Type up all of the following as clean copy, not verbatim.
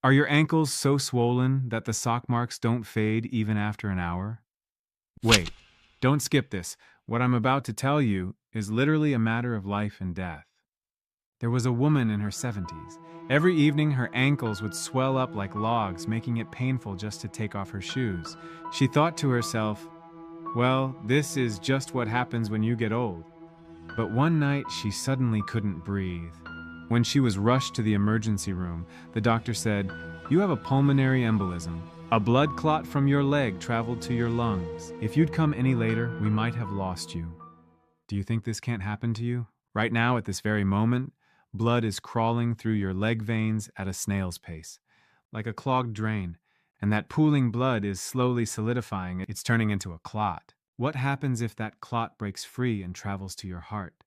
Are your ankles so swollen that the sock marks don't fade even after an hour? Wait, don't skip this. What I'm about to tell you is literally a matter of life and death. There was a woman in her 70s. Every evening, her ankles would swell up like logs, making it painful just to take off her shoes. She thought to herself, well, this is just what happens when you get old. But one night, she suddenly couldn't breathe. When she was rushed to the emergency room, the doctor said, "You have a pulmonary embolism. A blood clot from your leg traveled to your lungs. If you'd come any later, we might have lost you." Do you think this can't happen to you? Right now, at this very moment, blood is crawling through your leg veins at a snail's pace, like a clogged drain, and that pooling blood is slowly solidifying. It's turning into a clot. What happens if that clot breaks free and travels to your heart?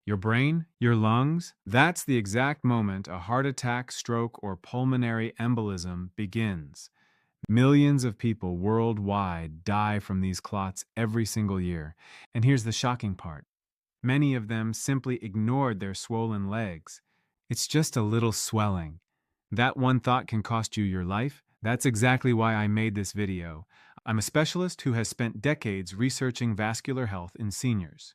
Your brain? Your lungs? That's the exact moment a heart attack, stroke, or pulmonary embolism begins. Millions of people worldwide die from these clots every single year. And here's the shocking part. Many of them simply ignored their swollen legs. It's just a little swelling. That one thought can cost you your life. That's exactly why I made this video. I'm a specialist who has spent decades researching vascular health in seniors.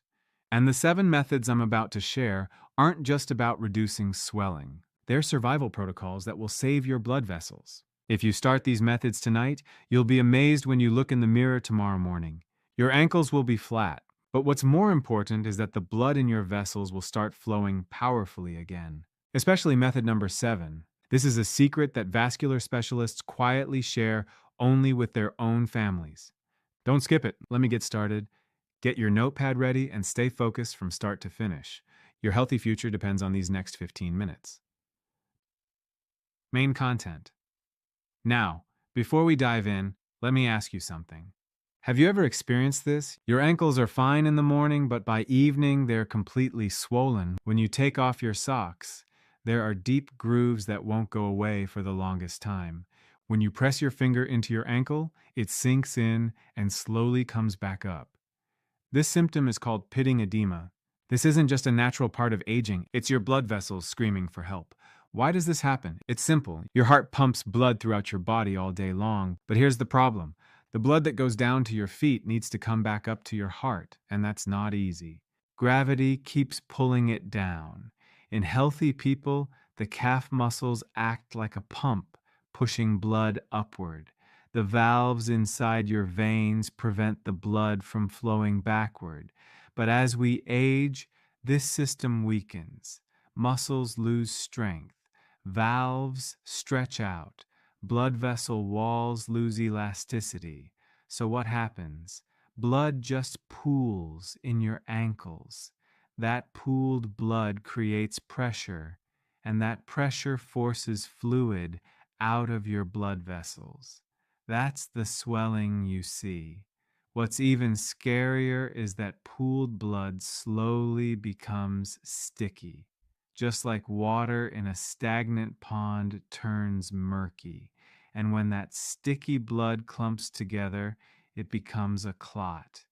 And the 7 methods I'm about to share aren't just about reducing swelling. They're survival protocols that will save your blood vessels. If you start these methods tonight, you'll be amazed when you look in the mirror tomorrow morning. Your ankles will be flat, but what's more important is that the blood in your vessels will start flowing powerfully again. Especially method number 7. This is a secret that vascular specialists quietly share only with their own families. Don't skip it. Let me get started. Get your notepad ready and stay focused from start to finish. Your healthy future depends on these next 15 minutes. Main content. Now, before we dive in, let me ask you something. Have you ever experienced this? Your ankles are fine in the morning, but by evening they're completely swollen. When you take off your socks, there are deep grooves that won't go away for the longest time. When you press your finger into your ankle, it sinks in and slowly comes back up. This symptom is called pitting edema. This isn't just a natural part of aging, it's your blood vessels screaming for help. Why does this happen? It's simple. Your heart pumps blood throughout your body all day long, but here's the problem. The blood that goes down to your feet needs to come back up to your heart, and that's not easy. Gravity keeps pulling it down. In healthy people, the calf muscles act like a pump, pushing blood upward. The valves inside your veins prevent the blood from flowing backward. But as we age, this system weakens. Muscles lose strength. Valves stretch out. Blood vessel walls lose elasticity. So what happens? Blood just pools in your ankles. That pooled blood creates pressure, and that pressure forces fluid out of your blood vessels. That's the swelling you see. What's even scarier is that pooled blood slowly becomes sticky, just like water in a stagnant pond turns murky. And when that sticky blood clumps together, it becomes a clot.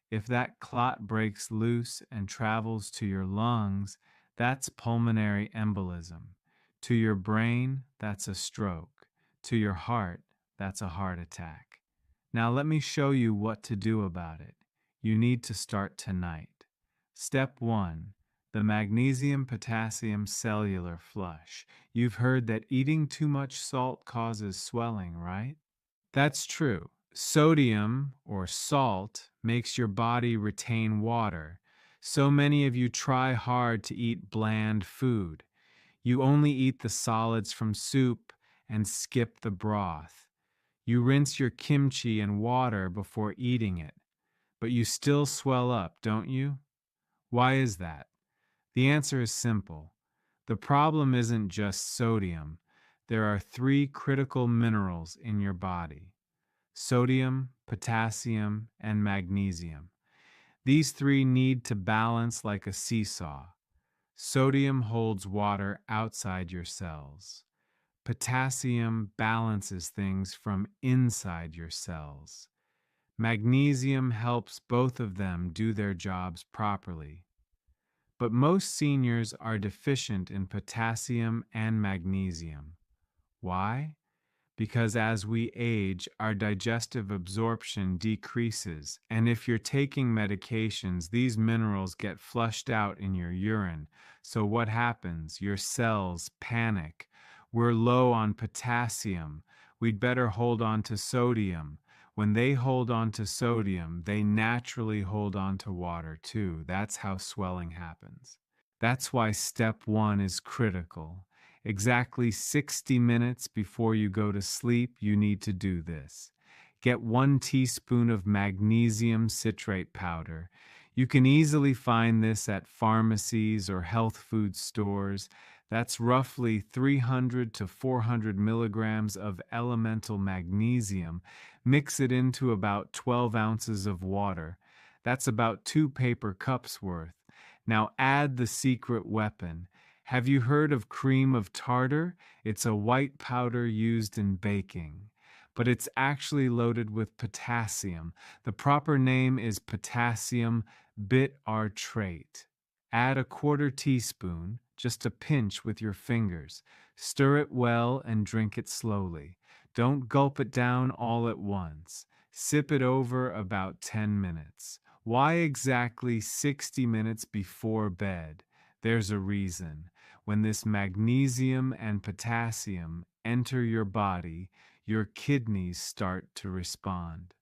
If that clot breaks loose and travels to your lungs, that's pulmonary embolism. To your brain, that's a stroke. To your heart, that's a heart attack. Now let me show you what to do about it. You need to start tonight. Step 1. The magnesium-potassium cellular flush. You've heard that eating too much salt causes swelling, right? That's true. Sodium, or salt, makes your body retain water. So many of you try hard to eat bland food. You only eat the solids from soup and skip the broth. You rinse your kimchi in water before eating it, but you still swell up, don't you? Why is that? The answer is simple. The problem isn't just sodium. There are 3 critical minerals in your body: sodium, potassium, and magnesium. These 3 need to balance like a seesaw. Sodium holds water outside your cells. Potassium balances things from inside your cells. Magnesium helps both of them do their jobs properly. But most seniors are deficient in potassium and magnesium. Why? Because as we age, our digestive absorption decreases, and if you're taking medications, these minerals get flushed out in your urine. So what happens? Your cells panic. We're low on potassium. We'd better hold on to sodium. When they hold on to sodium, they naturally hold on to water too. That's how swelling happens. That's why step one is critical. Exactly 60 minutes before you go to sleep, you need to do this. Get 1 teaspoon of magnesium citrate powder. You can easily find this at pharmacies or health food stores. That's roughly 300 to 400 milligrams of elemental magnesium. Mix it into about 12 ounces of water. That's about 2 paper cups worth. Now add the secret weapon. Have you heard of cream of tartar? It's a white powder used in baking, but it's actually loaded with potassium. The proper name is potassium bitartrate. Add a 1/4 teaspoon, just a pinch with your fingers. Stir it well and drink it slowly. Don't gulp it down all at once. Sip it over about 10 minutes. Why exactly 60 minutes before bed? There's a reason. When this magnesium and potassium enter your body, your kidneys start to respond.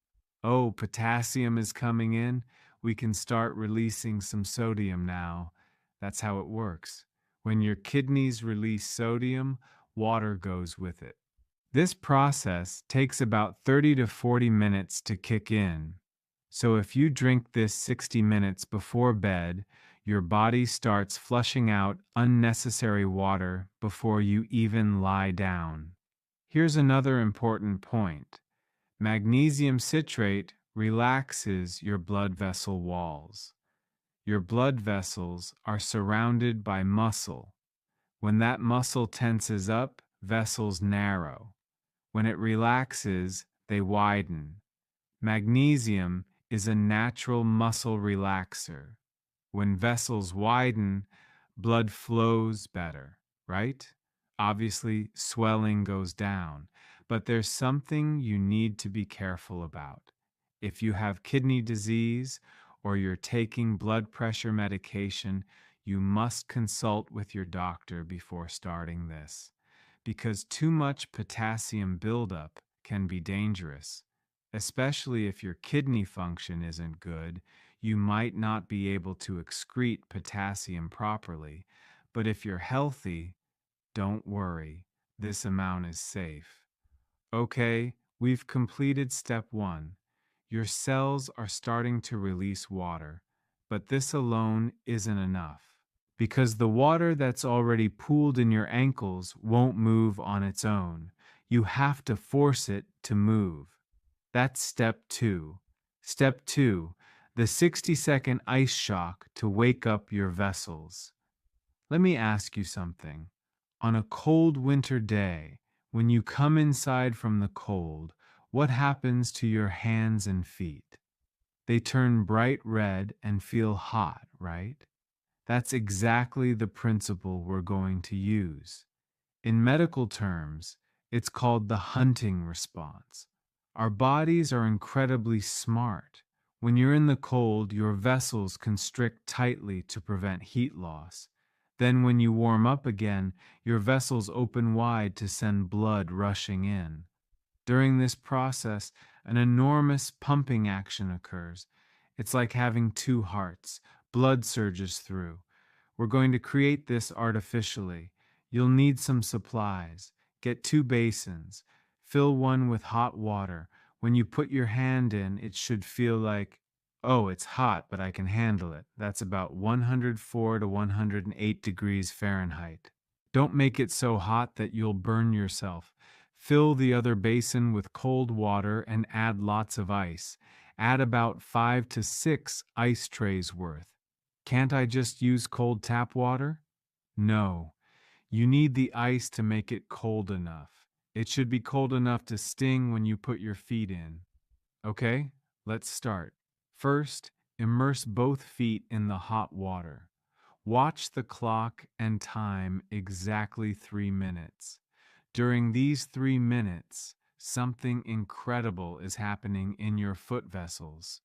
Oh, potassium is coming in. We can start releasing some sodium now. That's how it works. When your kidneys release sodium, water goes with it. This process takes about 30 to 40 minutes to kick in. So if you drink this 60 minutes before bed, your body starts flushing out unnecessary water before you even lie down. Here's another important point. Magnesium citrate relaxes your blood vessel walls. Your blood vessels are surrounded by muscle. When that muscle tenses up, vessels narrow. When it relaxes, they widen. Magnesium is a natural muscle relaxer. When vessels widen, blood flows better, right? Obviously, swelling goes down, but there's something you need to be careful about. If you have kidney disease or you're taking blood pressure medication, you must consult with your doctor before starting this, because too much potassium buildup can be dangerous, especially if your kidney function isn't good. You might not be able to excrete potassium properly, but if you're healthy, don't worry, this amount is safe. Okay, we've completed step one. Your cells are starting to release water, but this alone isn't enough, because the water that's already pooled in your ankles won't move on its own. You have to force it to move. That's step two. Step two, the 60-second ice shock to wake up your vessels. Let me ask you something. On a cold winter day, when you come inside from the cold, what happens to your hands and feet? They turn bright red and feel hot, right? That's exactly the principle we're going to use. In medical terms, it's called the hunting response. Our bodies are incredibly smart. When you're in the cold, your vessels constrict tightly to prevent heat loss. Then when you warm up again, your vessels open wide to send blood rushing in. During this process, an enormous pumping action occurs. It's like having two hearts. Blood surges through. We're going to create this artificially. You'll need some supplies. Get 2 basins. Fill one with hot water. When you put your hand in, it should feel like, oh, it's hot, but I can handle it. That's about 104 to 108 degrees Fahrenheit. Don't make it so hot that you'll burn yourself. Fill the other basin with cold water and add lots of ice. Add about 5 to 6 ice trays worth. Can't I just use cold tap water? No. You need the ice to make it cold enough. It should be cold enough to sting when you put your feet in. Okay, let's start. First, immerse both feet in the hot water. Watch the clock and time exactly 3 minutes. During these 3 minutes, something incredible is happening in your foot vessels.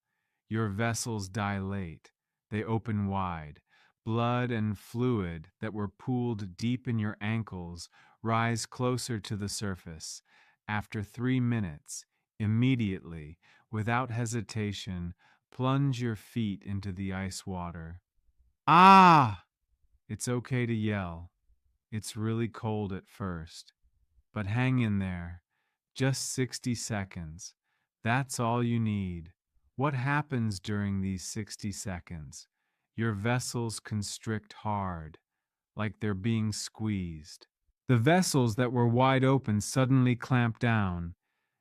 Your vessels dilate, they open wide. Blood and fluid that were pooled deep in your ankles rise closer to the surface. After 3 minutes, immediately, without hesitation, plunge your feet into the ice water. Ah! It's okay to yell. It's really cold at first. But hang in there. Just 60 seconds. That's all you need. What happens during these 60 seconds? Your vessels constrict hard, like they're being squeezed. The vessels that were wide open suddenly clamp down,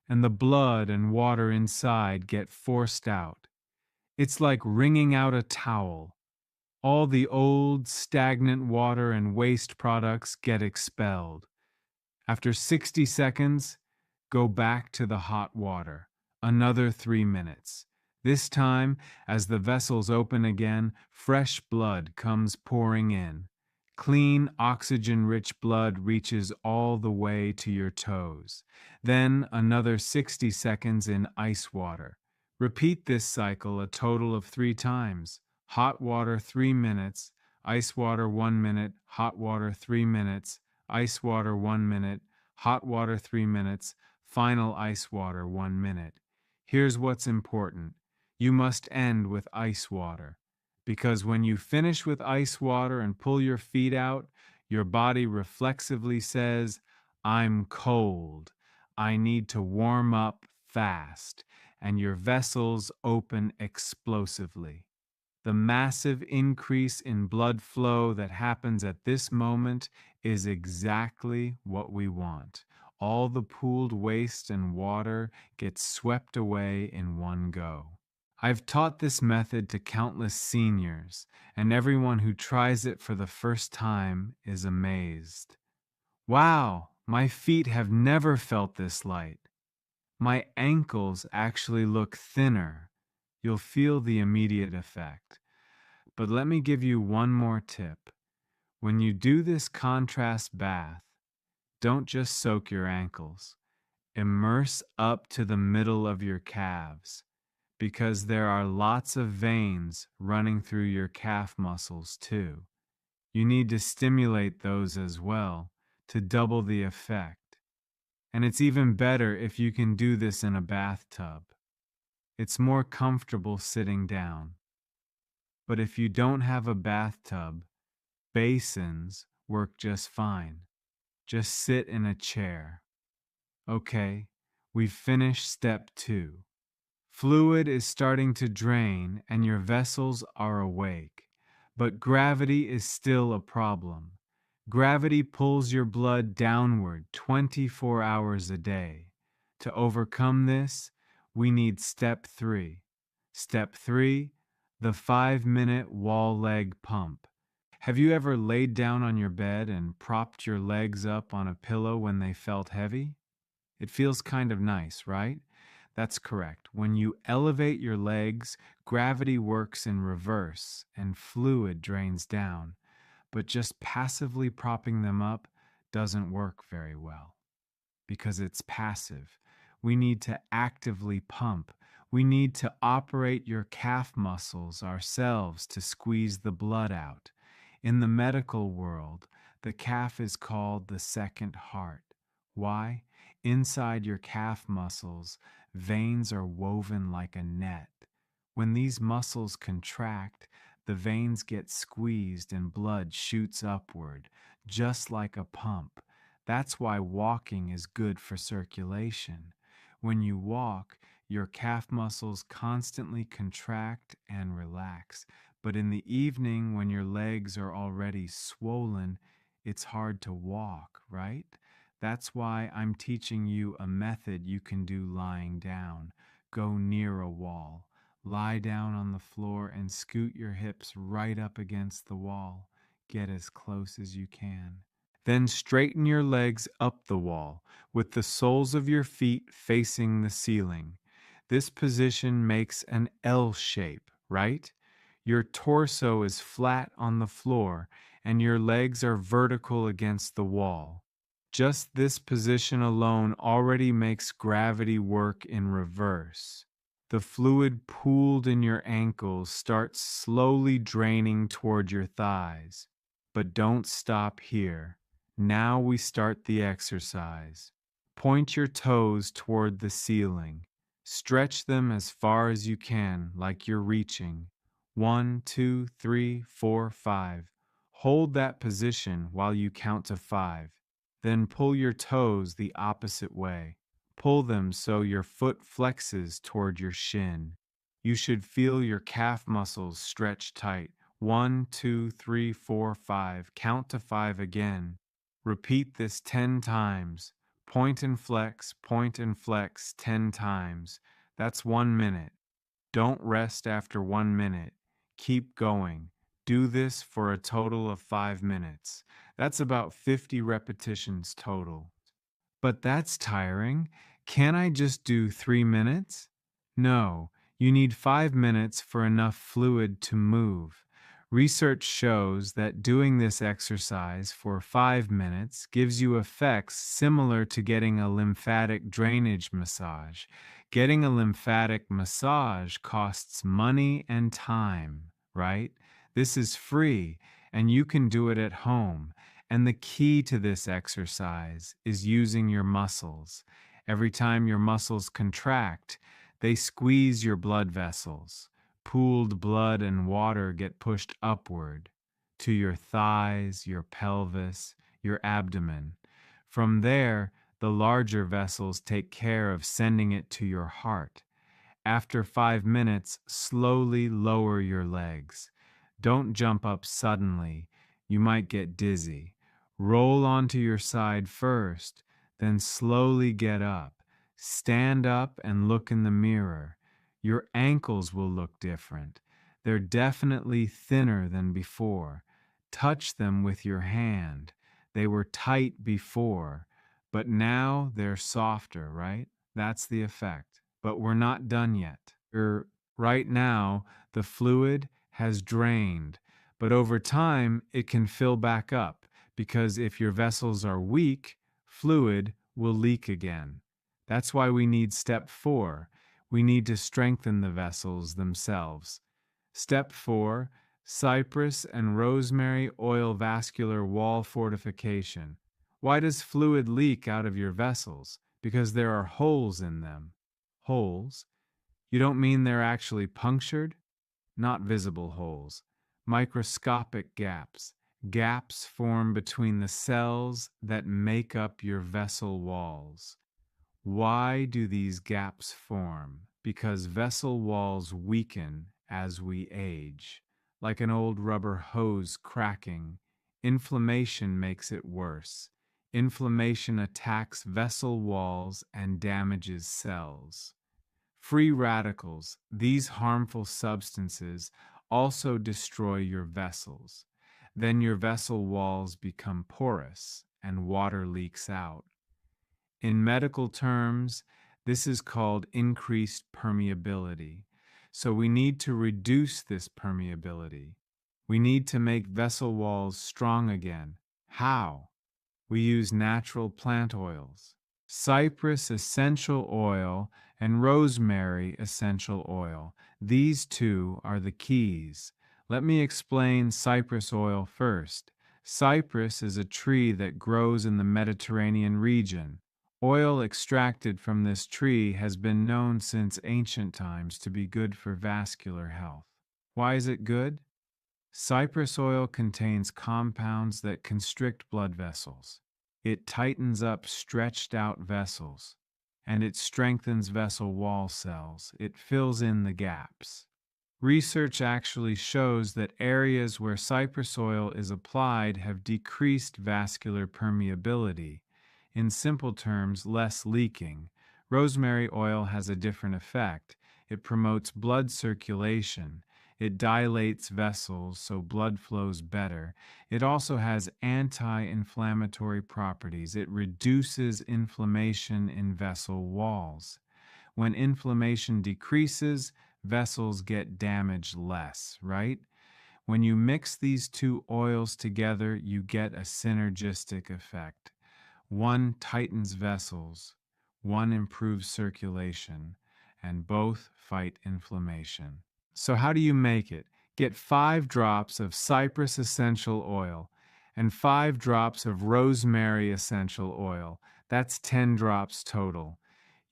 and the blood and water inside get forced out. It's like wringing out a towel. All the old, stagnant water and waste products get expelled. After 60 seconds, go back to the hot water. Another 3 minutes. This time, as the vessels open again, fresh blood comes pouring in. Clean, oxygen-rich blood reaches all the way to your toes. Then another 60 seconds in ice water. Repeat this cycle a total of 3 times. Hot water 3 minutes, ice water 1 minute, hot water 3 minutes, ice water 1 minute, hot water 3 minutes, final ice water 1 minute. Here's what's important. You must end with ice water, because when you finish with ice water and pull your feet out, your body reflexively says, I'm cold. I need to warm up fast, and your vessels open explosively. The massive increase in blood flow that happens at this moment is exactly what we want. All the pooled waste and water gets swept away in one go. I've taught this method to countless seniors, and everyone who tries it for the first time is amazed. Wow, my feet have never felt this light. My ankles actually look thinner. You'll feel the immediate effect. But let me give you one more tip. When you do this contrast bath, don't just soak your ankles. Immerse up to the middle of your calves, because there are lots of veins running through your calf muscles too. You need to stimulate those as well to double the effect. And it's even better if you can do this in a bathtub. It's more comfortable sitting down. But if you don't have a bathtub, basins work just fine. Just sit in a chair. Okay, we've finished step 2. Fluid is starting to drain and your vessels are awake, but gravity is still a problem. Gravity pulls your blood downward 24 hours a day. To overcome this, we need step 3. Step 3, the 5-minute wall leg pump. Have you ever laid down on your bed and propped your legs up on a pillow when they felt heavy? It feels kind of nice, right? That's correct. When you elevate your legs, gravity works in reverse and fluid drains down. But just passively propping them up doesn't work very well because it's passive. We need to actively pump. We need to operate your calf muscles ourselves to squeeze the blood out. In the medical world, the calf is called the second heart. Why? Inside your calf muscles, veins are woven like a net. When these muscles contract, the veins get squeezed and blood shoots upward, just like a pump. That's why walking is good for circulation. When you walk, your calf muscles constantly contract and relax. But in the evening, when your legs are already swollen, it's hard to walk, right? That's why I'm teaching you a method you can do lying down. Go near a wall. Lie down on the floor and scoot your hips right up against the wall. Get as close as you can. Then straighten your legs up the wall with the soles of your feet facing the ceiling. This position makes an L shape, right? Your torso is flat on the floor and your legs are vertical against the wall. Just this position alone already makes gravity work in reverse. The fluid pooled in your ankles starts slowly draining toward your thighs. But don't stop here. Now we start the exercise. Point your toes toward the ceiling. Stretch them as far as you can, like you're reaching. 1, 2, 3, 4, 5. Hold that position while you count to 5. Then pull your toes the opposite way. Pull them so your foot flexes toward your shin. You should feel your calf muscles stretch tight. 1, 2, 3, 4, 5. Count to 5 again. Repeat this 10 times. Point and flex 10 times. That's 1 minute. Don't rest after 1 minute. Keep going. Do this for a total of 5 minutes. That's about 50 repetitions total. But that's tiring. Can't I just do 3 minutes? No, you need 5 minutes for enough fluid to move. Research shows that doing this exercise for 5 minutes gives you effects similar to getting a lymphatic drainage massage. Getting a lymphatic massage costs money and time, right? This is free, and you can do it at home. And the key to this exercise is using your muscles. Every time your muscles contract, they squeeze your blood vessels. Pooled blood and water get pushed upward to your thighs, your pelvis, your abdomen. From there, the larger vessels take care of sending it to your heart. After 5 minutes, slowly lower your legs. Don't jump up suddenly. You might get dizzy. Roll onto your side first, then slowly get up. Stand up and look in the mirror. Your ankles will look different. They're definitely thinner than before. Touch them with your hand. They were tight before, but now they're softer, right? That's the effect. But we're not done yet. Right now, the fluid has drained, but over time, it can fill back up because if your vessels are weak, fluid will leak again. That's why we need step 4. We need to strengthen the vessels themselves. Step 4, cypress and rosemary oil vascular wall fortification. Why does fluid leak out of your vessels? Because there are holes in them. Holes? You don't mean they're actually punctured? Not visible holes. Microscopic gaps. Gaps form between the cells that make up your vessel walls. Why do these gaps form? Because vessel walls weaken as we age. Like an old rubber hose cracking, inflammation makes it worse. Inflammation attacks vessel walls and damages cells. Free radicals, these harmful substances, also destroy your vessels. Then your vessel walls become porous and water leaks out. In medical terms, this is called increased permeability. So we need to reduce this permeability. We need to make vessel walls strong again. How? We use natural plant oils. Cypress essential oil and rosemary essential oil. These two are the keys. Let me explain cypress oil first. Cypress is a tree that grows in the Mediterranean region. Oil extracted from this tree has been known since ancient times to be good for vascular health. Why is it good? Cypress oil contains compounds that constrict blood vessels. It tightens up stretched out vessels, and it strengthens vessel wall cells. It fills in the gaps. Research actually shows that areas where cypress oil is applied have decreased vascular permeability. In simple terms, less leaking. Rosemary oil has a different effect. It promotes blood circulation. It dilates vessels so blood flows better. It also has anti-inflammatory properties. It reduces inflammation in vessel walls. When inflammation decreases, vessels get damaged less, right? When you mix these two oils together, you get a synergistic effect. One tightens vessels, one improves circulation, and both fight inflammation. So, how do you make it? Get 5 drops of cypress essential oil and 5 drops of rosemary essential oil. That's 10 drops total.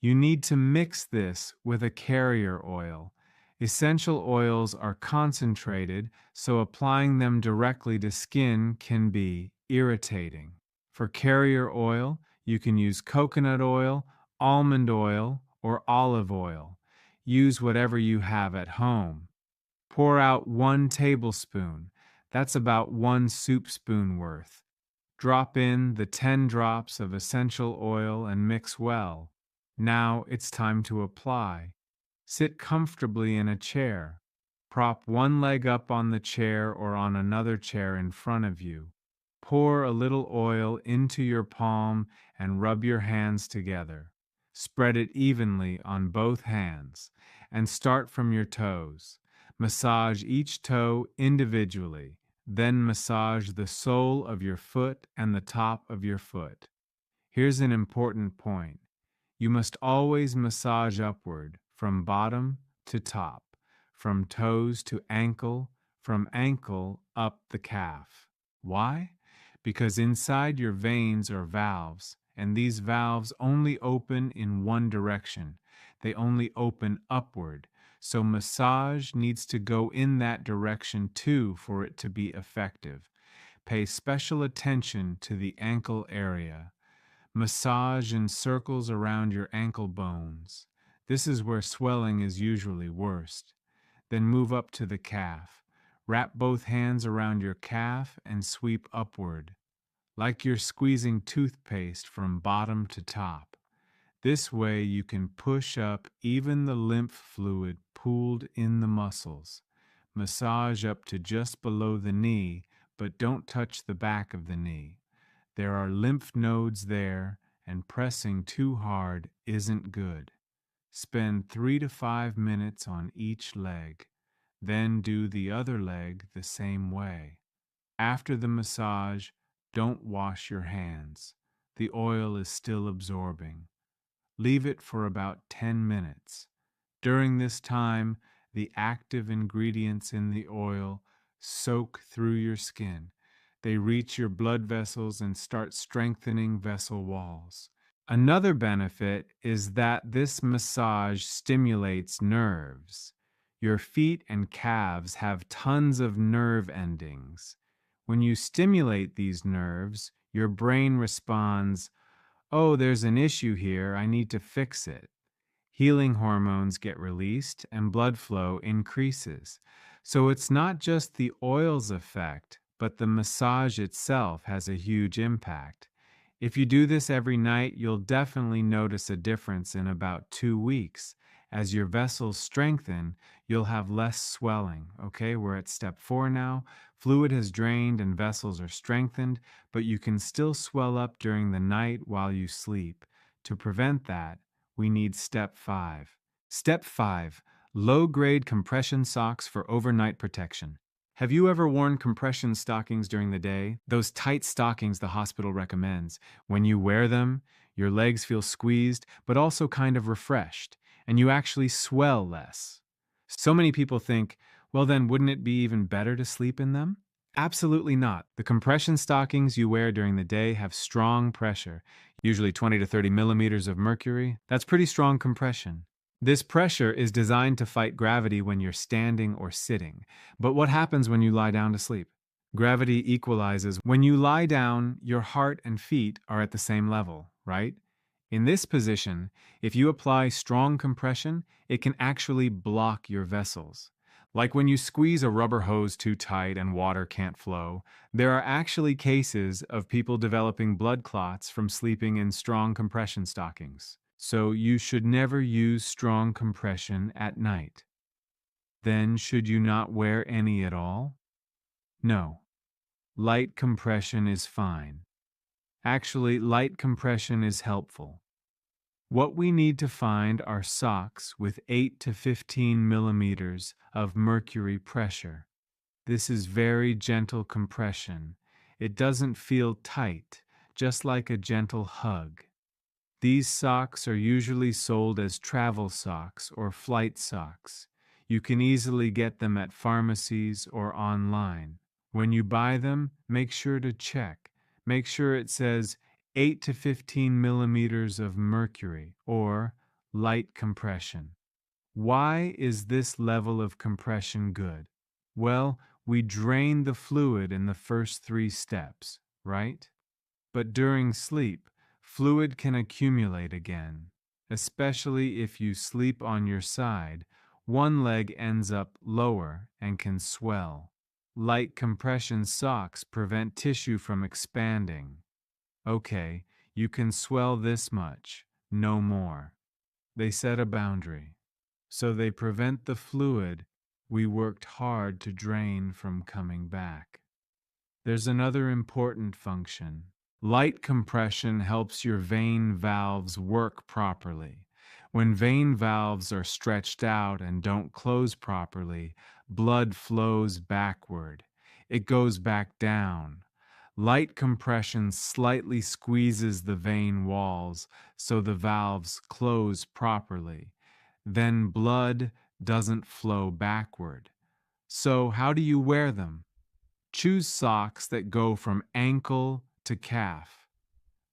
You need to mix this with a carrier oil. Essential oils are concentrated, so applying them directly to skin can be irritating. For carrier oil, you can use coconut oil, almond oil, or olive oil. Use whatever you have at home. Pour out 1 tablespoon. That's about 1 soup spoon worth. Drop in the 10 drops of essential oil and mix well. Now it's time to apply. Sit comfortably in a chair. Prop one leg up on the chair or on another chair in front of you. Pour a little oil into your palm and rub your hands together. Spread it evenly on both hands and start from your toes. Massage each toe individually. Then massage the sole of your foot and the top of your foot. Here's an important point. You must always massage upward, from bottom to top, from toes to ankle, from ankle up the calf. Why? Because inside your veins are valves, and these valves only open in one direction. They only open upward. So massage needs to go in that direction too for it to be effective. Pay special attention to the ankle area. Massage in circles around your ankle bones. This is where swelling is usually worst. Then move up to the calf. Wrap both hands around your calf and sweep upward, like you're squeezing toothpaste from bottom to top. This way you can push up even the lymph fluid pooled in the muscles. Massage up to just below the knee, but don't touch the back of the knee. There are lymph nodes there, and pressing too hard isn't good. Spend 3 to 5 minutes on each leg. Then do the other leg the same way. After the massage, don't wash your hands. The oil is still absorbing. Leave it for about 10 minutes. During this time, the active ingredients in the oil soak through your skin. They reach your blood vessels and start strengthening vessel walls. Another benefit is that this massage stimulates nerves. Your feet and calves have tons of nerve endings. When you stimulate these nerves, your brain responds, "Oh, there's an issue here, I need to fix it." Healing hormones get released and blood flow increases. So it's not just the oil's effect, but the massage itself has a huge impact. If you do this every night, you'll definitely notice a difference in about 2 weeks. As your vessels strengthen, you'll have less swelling. Okay, we're at step 4 now. Fluid has drained and vessels are strengthened, but you can still swell up during the night while you sleep. To prevent that, we need step 5. Step 5, low-grade compression socks for overnight protection. Have you ever worn compression stockings during the day? Those tight stockings the hospital recommends. When you wear them, your legs feel squeezed, but also kind of refreshed, and you actually swell less. So many people think, well then, wouldn't it be even better to sleep in them? Absolutely not. The compression stockings you wear during the day have strong pressure, usually 20 to 30 millimeters of mercury. That's pretty strong compression. This pressure is designed to fight gravity when you're standing or sitting. But what happens when you lie down to sleep? Gravity equalizes. When you lie down, your heart and feet are at the same level, right? In this position, if you apply strong compression, it can actually block your vessels. Like when you squeeze a rubber hose too tight and water can't flow, there are actually cases of people developing blood clots from sleeping in strong compression stockings. So you should never use strong compression at night. Then should you not wear any at all? No. Light compression is fine. Actually, light compression is helpful. What we need to find are socks with 8 to 15 millimeters of mercury pressure. This is very gentle compression. It doesn't feel tight, just like a gentle hug. These socks are usually sold as travel socks or flight socks. You can easily get them at pharmacies or online. When you buy them, make sure to check. Make sure it says 8 to 15 millimeters of mercury or light compression. Why is this level of compression good? Well, we drain the fluid in the first 3 steps, right? But during sleep, fluid can accumulate again, especially if you sleep on your side. One leg ends up lower and can swell. Light compression socks prevent tissue from expanding. Okay, you can swell this much, no more. They set a boundary. So they prevent the fluid we worked hard to drain from coming back. There's another important function. Light compression helps your vein valves work properly. When vein valves are stretched out and don't close properly, blood flows backward. It goes back down. Light compression slightly squeezes the vein walls so the valves close properly. Then blood doesn't flow backward. So, how do you wear them? Choose socks that go from ankle to calf.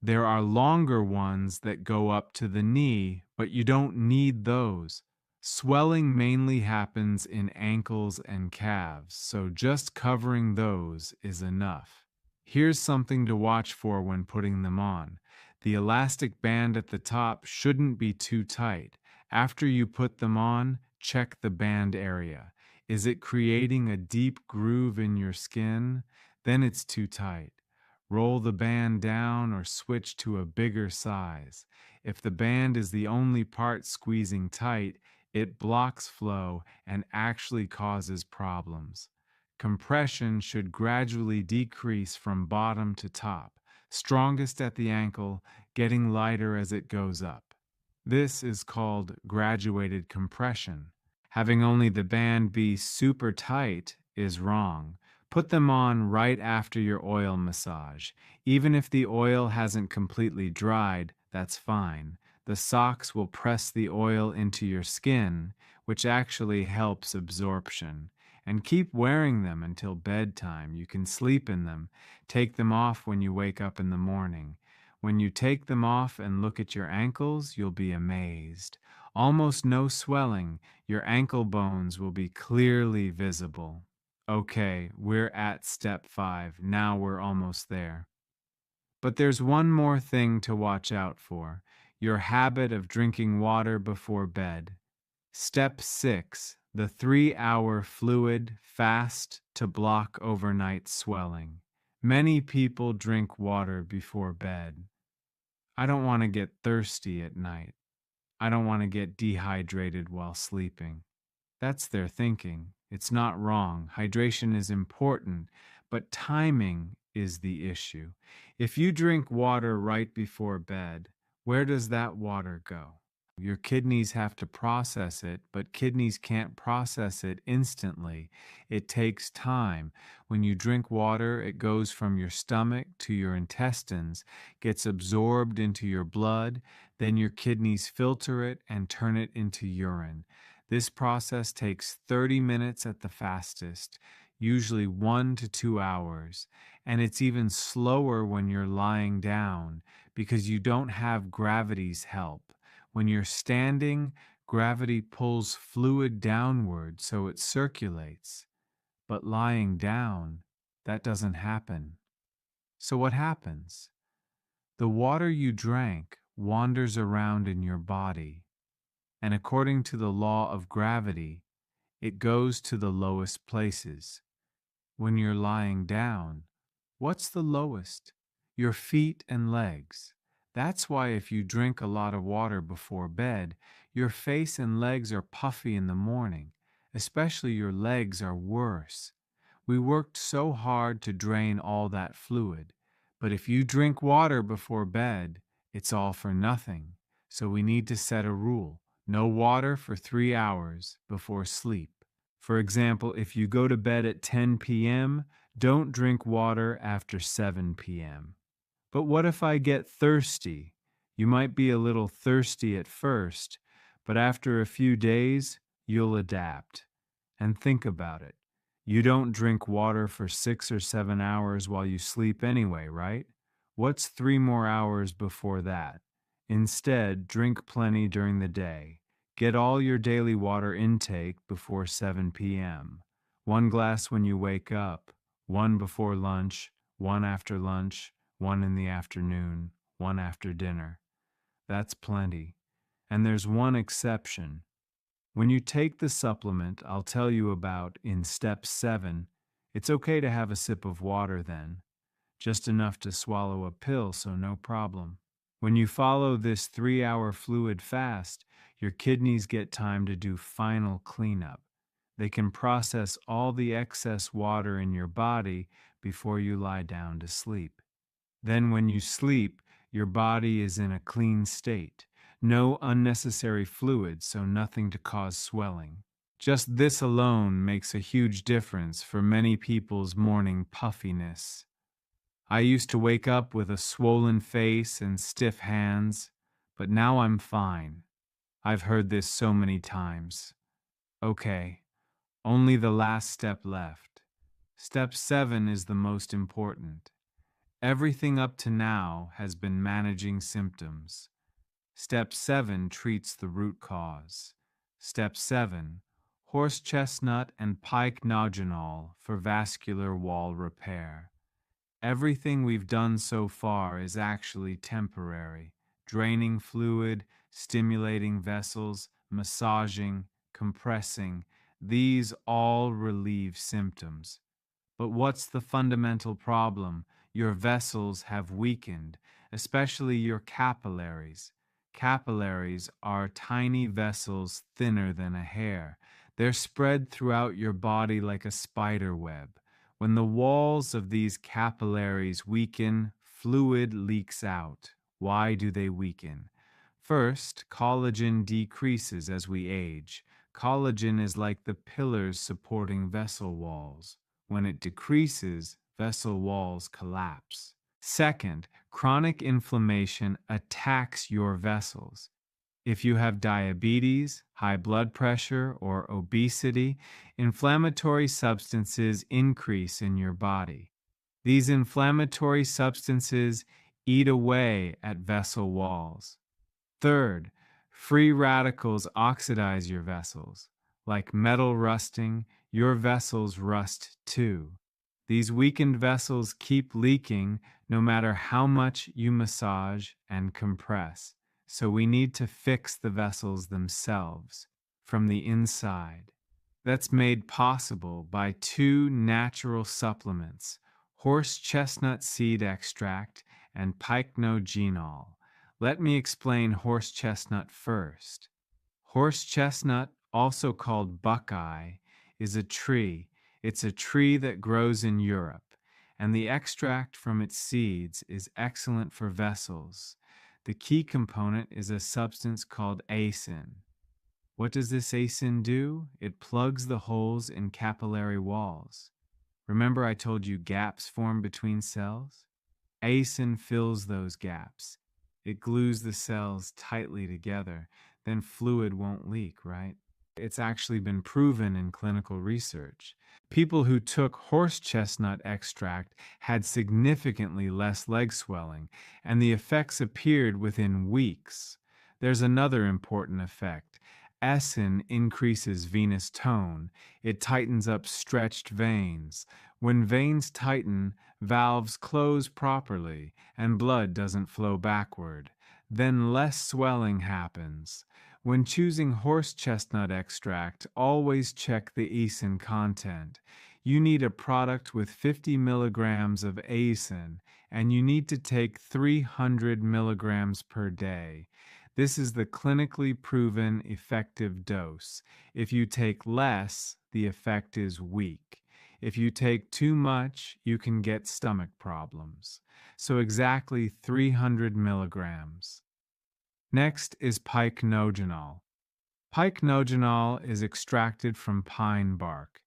There are longer ones that go up to the knee, but you don't need those. Swelling mainly happens in ankles and calves, so just covering those is enough. Here's something to watch for when putting them on. The elastic band at the top shouldn't be too tight. After you put them on, check the band area. Is it creating a deep groove in your skin? Then it's too tight. Roll the band down or switch to a bigger size. If the band is the only part squeezing tight, it blocks flow and actually causes problems. Compression should gradually decrease from bottom to top, strongest at the ankle, getting lighter as it goes up. This is called graduated compression. Having only the band be super tight is wrong. Put them on right after your oil massage. Even if the oil hasn't completely dried, that's fine. The socks will press the oil into your skin, which actually helps absorption. And keep wearing them until bedtime. You can sleep in them. Take them off when you wake up in the morning. When you take them off and look at your ankles, you'll be amazed. Almost no swelling. Your ankle bones will be clearly visible. Okay, we're at step 5. Now we're almost there. But there's one more thing to watch out for: your habit of drinking water before bed. Step 6, the 3-hour fluid fast to block overnight swelling. Many people drink water before bed. I don't want to get thirsty at night. I don't want to get dehydrated while sleeping. That's their thinking. It's not wrong. Hydration is important, but timing is the issue. If you drink water right before bed, where does that water go? Your kidneys have to process it, but kidneys can't process it instantly. It takes time. When you drink water, it goes from your stomach to your intestines, gets absorbed into your blood, then your kidneys filter it and turn it into urine. This process takes 30 minutes at the fastest, usually 1 to 2 hours, and it's even slower when you're lying down because you don't have gravity's help. When you're standing, gravity pulls fluid downward so it circulates. But lying down, that doesn't happen. So what happens? The water you drank wanders around in your body, and according to the law of gravity, it goes to the lowest places. When you're lying down, what's the lowest? Your feet and legs. That's why if you drink a lot of water before bed, your face and legs are puffy in the morning. Especially your legs are worse. We worked so hard to drain all that fluid. But if you drink water before bed, it's all for nothing. So we need to set a rule: no water for 3 hours before sleep. For example, if you go to bed at 10 p.m., don't drink water after 7 p.m. But what if I get thirsty? You might be a little thirsty at first, but after a few days, you'll adapt. And think about it. You don't drink water for 6 or 7 hours while you sleep anyway, right? What's 3 more hours before that? Instead, drink plenty during the day. Get all your daily water intake before 7 p.m. 1 glass when you wake up, one before lunch, one after lunch, one in the afternoon, one after dinner. That's plenty. And there's one exception. When you take the supplement I'll tell you about in step 7, it's okay to have a sip of water then, just enough to swallow a pill, so no problem. When you follow this 3-hour fluid fast, your kidneys get time to do final cleanup. They can process all the excess water in your body before you lie down to sleep. Then when you sleep, your body is in a clean state. No unnecessary fluid, so nothing to cause swelling. Just this alone makes a huge difference for many people's morning puffiness. I used to wake up with a swollen face and stiff hands, but now I'm fine. I've heard this so many times. Okay, only the last step left. Step 7 is the most important. Everything up to now has been managing symptoms. Step 7 treats the root cause. Step 7, horse chestnut and pycnogenol for vascular wall repair. Everything we've done so far is actually temporary. Draining fluid, stimulating vessels, massaging, compressing, these all relieve symptoms. But what's the fundamental problem? Your vessels have weakened, especially your capillaries. Capillaries are tiny vessels thinner than a hair. They're spread throughout your body like a spider web. When the walls of these capillaries weaken, fluid leaks out. Why do they weaken? First, collagen decreases as we age. Collagen is like the pillars supporting vessel walls. When it decreases, vessel walls collapse. Second, chronic inflammation attacks your vessels. If you have diabetes, high blood pressure, or obesity, inflammatory substances increase in your body. These inflammatory substances eat away at vessel walls. Third, free radicals oxidize your vessels. Like metal rusting, your vessels rust too. These weakened vessels keep leaking no matter how much you massage and compress. So we need to fix the vessels themselves from the inside. That's made possible by 2 natural supplements, horse chestnut seed extract and pycnogenol. Let me explain horse chestnut first. Horse chestnut, also called buckeye, is a tree. It's a tree that grows in Europe, and the extract from its seeds is excellent for vessels. The key component is a substance called asin. What does this asin do? It plugs the holes in capillary walls. Remember I told you gaps form between cells? Asin fills those gaps. It glues the cells tightly together, then fluid won't leak, right? It's actually been proven in clinical research. People who took horse chestnut extract had significantly less leg swelling, and the effects appeared within weeks. There's another important effect. Asin increases venous tone. It tightens up stretched veins. When veins tighten, valves close properly, and blood doesn't flow backward. Then less swelling happens. When choosing horse chestnut extract, always check the asin content. You need a product with 50 milligrams of asin, and you need to take 300 milligrams per day. This is the clinically proven effective dose. If you take less, the effect is weak. If you take too much, you can get stomach problems. So exactly 300 milligrams. Next is pycnogenol. Pycnogenol is extracted from pine bark.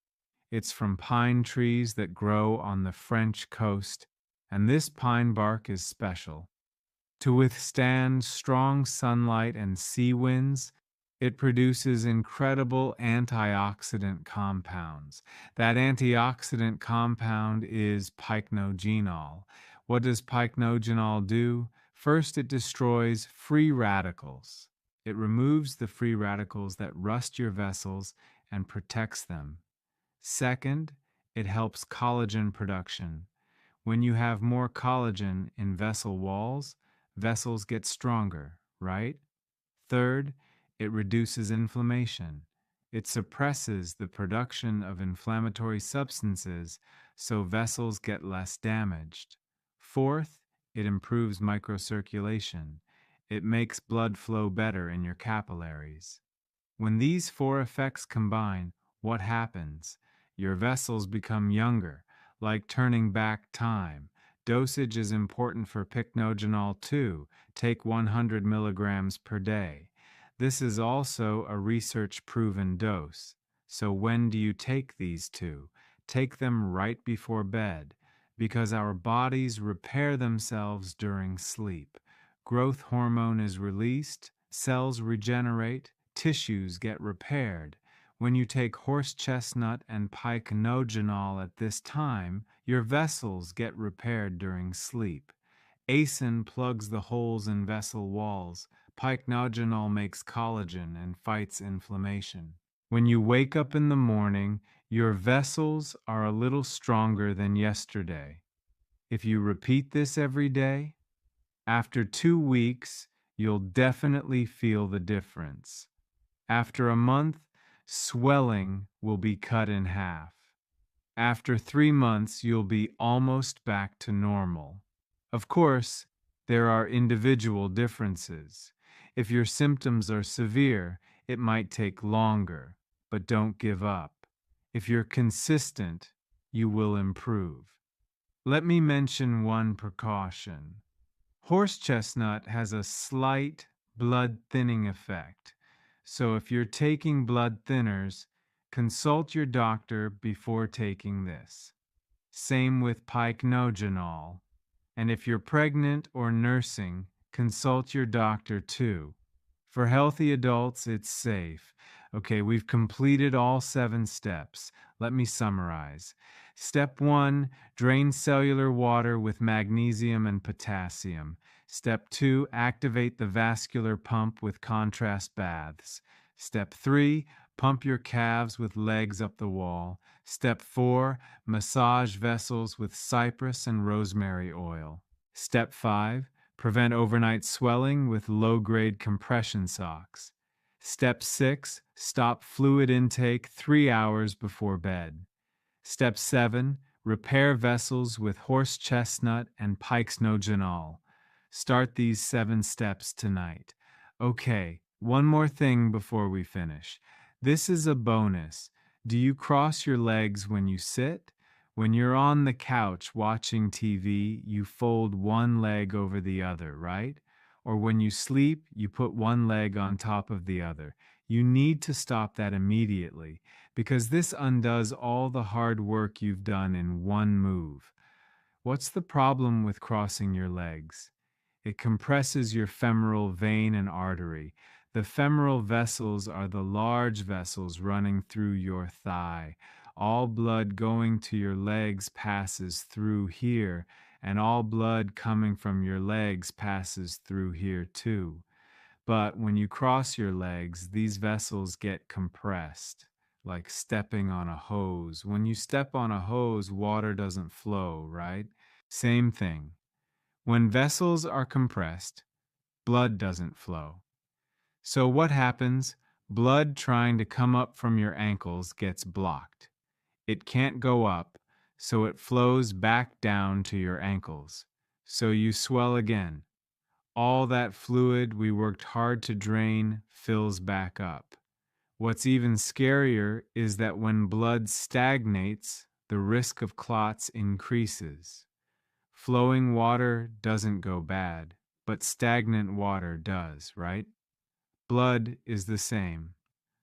It's from pine trees that grow on the French coast, and this pine bark is special. To withstand strong sunlight and sea winds, it produces incredible antioxidant compounds. That antioxidant compound is pycnogenol. What does pycnogenol do? First, it destroys free radicals. It removes the free radicals that rust your vessels and protects them. Second, it helps collagen production. When you have more collagen in vessel walls, vessels get stronger, right? Third, it reduces inflammation. It suppresses the production of inflammatory substances so vessels get less damaged. Fourth, it improves microcirculation. It makes blood flow better in your capillaries. When these four effects combine, what happens? Your vessels become younger, like turning back time. Dosage is important for pycnogenol too. Take 100 milligrams per day. This is also a research-proven dose. So when do you take these two? Take them right before bed, because our bodies repair themselves during sleep. Growth hormone is released, cells regenerate, tissues get repaired. When you take horse chestnut and pycnogenol at this time, your vessels get repaired during sleep. Asin plugs the holes in vessel walls. Pycnogenol makes collagen and fights inflammation. When you wake up in the morning, your vessels are a little stronger than yesterday. If you repeat this every day, after 2 weeks, you'll definitely feel the difference. After a month, swelling will be cut in half. After 3 months, you'll be almost back to normal. Of course, there are individual differences. If your symptoms are severe, it might take longer, but don't give up. If you're consistent, you will improve. Let me mention one precaution. Horse chestnut has a slight blood thinning effect. So if you're taking blood thinners, consult your doctor before taking this. Same with pycnogenol. And if you're pregnant or nursing, consult your doctor too. For healthy adults, it's safe. Okay, we've completed all 7 steps. Let me summarize. Step 1, drain cellular water with magnesium and potassium. Step 2, activate the vascular pump with contrast baths. Step 3, pump your calves with legs up the wall. Step 4, massage vessels with cypress and rosemary oil. Step 5, prevent overnight swelling with low-grade compression socks. Step 6, stop fluid intake 3 hours before bed. Step 7, repair vessels with horse chestnut and pycnogenol. Start these 7 steps tonight. Okay, one more thing before we finish. This is a bonus. Do you cross your legs when you sit? When you're on the couch watching TV, you fold one leg over the other, right? Or when you sleep, you put one leg on top of the other. You need to stop that immediately because this undoes all the hard work you've done in one move. What's the problem with crossing your legs? It compresses your femoral vein and artery. The femoral vessels are the large vessels running through your thigh. All blood going to your legs passes through here, and all blood coming from your legs passes through here too. But when you cross your legs, these vessels get compressed, like stepping on a hose. When you step on a hose, water doesn't flow, right? Same thing. When vessels are compressed, blood doesn't flow. So what happens? Blood trying to come up from your ankles gets blocked. It can't go up, so it flows back down to your ankles. So you swell again. All that fluid we worked hard to drain fills back up. What's even scarier is that when blood stagnates, the risk of clots increases. Flowing water doesn't go bad, but stagnant water does, right? Blood is the same.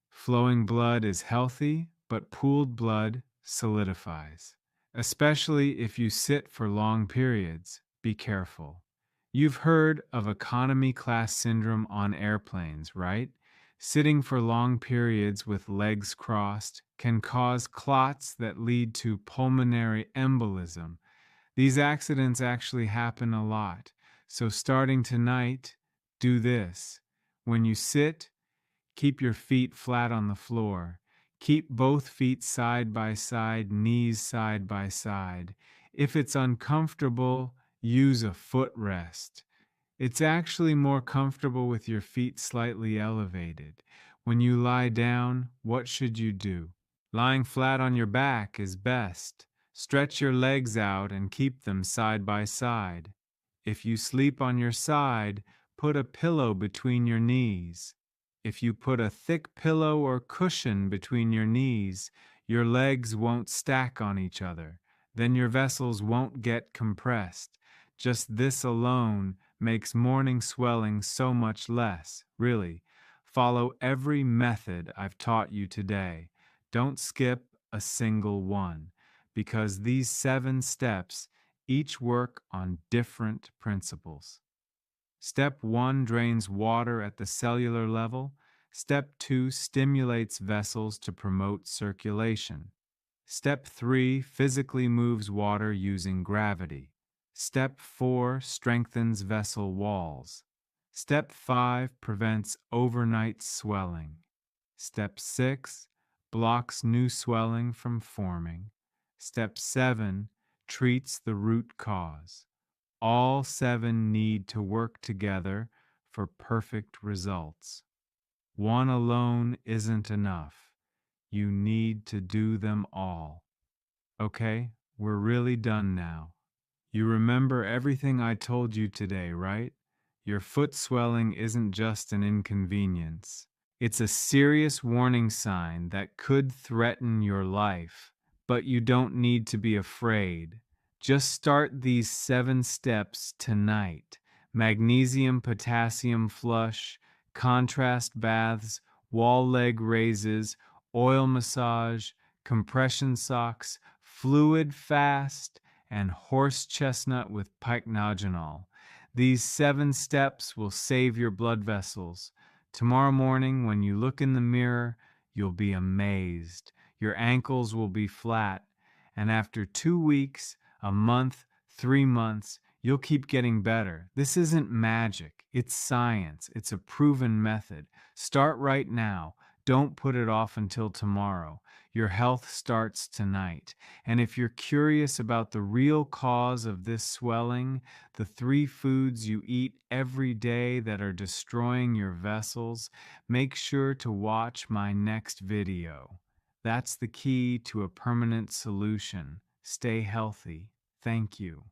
Flowing blood is healthy, but pooled blood solidifies. especially if you sit for long periods. Be careful. You've heard of economy class syndrome on airplanes, right? Sitting for long periods with legs crossed can cause clots that lead to pulmonary embolism. These accidents actually happen a lot. So, starting tonight, do this. When you sit, keep your feet flat on the floor. Keep both feet side by side, knees side by side. If it's uncomfortable, use a footrest. It's actually more comfortable with your feet slightly elevated. When you lie down, what should you do? Lying flat on your back is best. Stretch your legs out and keep them side by side. If you sleep on your side, put a pillow between your knees. If you put a thick pillow or cushion between your knees, your legs won't stack on each other. Then your vessels won't get compressed. Just this alone makes morning swelling so much less, really. Follow every method I've taught you today. Don't skip a single one, because these 7 steps each work on different principles. Step 1 drains water at the cellular level. Step 2 stimulates vessels to promote circulation. Step 3 physically moves water using gravity. Step 4 strengthens vessel walls. Step 5 prevents overnight swelling. Step 6 blocks new swelling from forming. Step 7 treats the root cause. All 7 need to work together for perfect results. One alone isn't enough. You need to do them all. Okay, we're really done now. You remember everything I told you today, right? Your foot swelling isn't just an inconvenience. It's a serious warning sign that could threaten your life, but you don't need to be afraid. Just start these 7 steps tonight. Magnesium-potassium flush, contrast baths, wall leg raises, oil massage, compression socks, fluid fast, and horse chestnut with Pycnogenol. These 7 steps will save your blood vessels. Tomorrow morning, when you look in the mirror, you'll be amazed. Your ankles will be flat, and after 2 weeks, a month, 3 months, you'll keep getting better. This isn't magic. It's science. It's a proven method. Start right now. Don't put it off until tomorrow. Your health starts tonight. And if you're curious about the real cause of this swelling, the 3 foods you eat every day that are destroying your vessels, make sure to watch my next video. That's the key to a permanent solution. Stay healthy. Thank you.